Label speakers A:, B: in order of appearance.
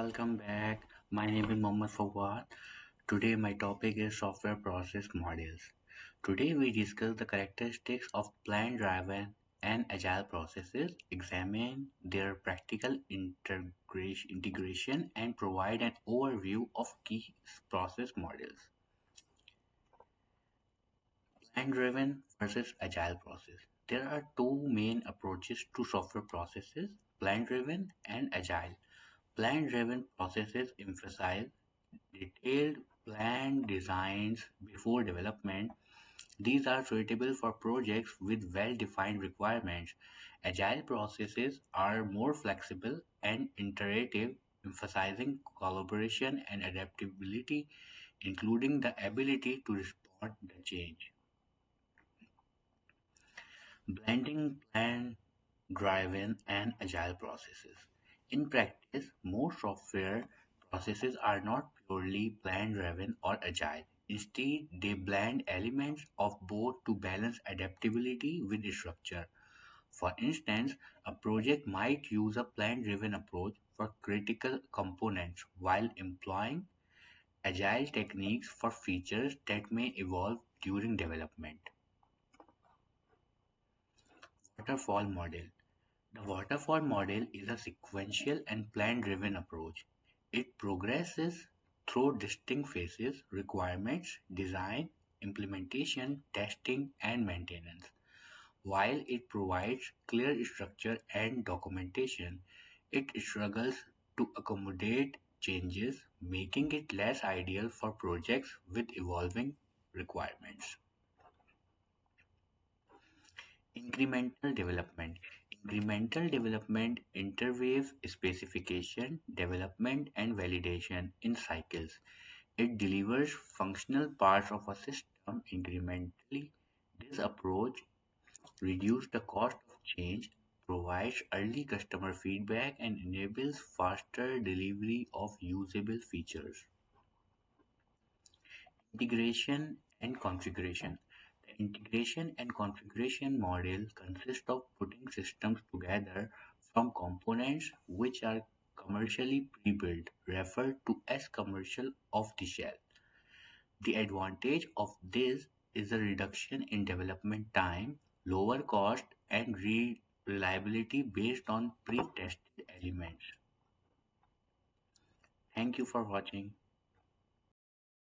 A: welcome back. My name is Mohammed Fawad. Today my topic is software process models. Today we discuss the characteristics of plan-driven and agile processes, examine their practical integration and provide an overview of key process models. Plan-driven versus agile process. There are two main approaches to software processes, plan-driven and agile. Plan-driven processes emphasize detailed planned designs before development. These are suitable for projects with well-defined requirements. Agile processes are more flexible and iterative, emphasizing collaboration and adaptability, including the ability to respond to change. Blending plan-driven and agile processes. In practice, most software processes are not purely plan-driven or agile. Instead, they blend elements of both to balance adaptability with structure. For instance, a project might use a plan-driven approach for critical components while employing agile techniques for features that may evolve during development. Waterfall model. The waterfall model is a sequential and plan-driven approach. It progresses through distinct phases: requirements, design, implementation, testing, and maintenance. While it provides clear structure and documentation, it struggles to accommodate changes, making it less ideal for projects with evolving requirements. Incremental development. Incremental development interweaves specification, development, and validation in cycles. It delivers functional parts of a system incrementally. This approach reduces the cost of change, provides early customer feedback, and enables faster delivery of usable features. Integration and configuration. The integration and configuration model consists of putting systems together from components which are commercially pre-built, referred to as commercial off-the-shelf. The advantage of this is a reduction in development time, lower cost, and reliability based on pre-tested elements. Thank you for watching.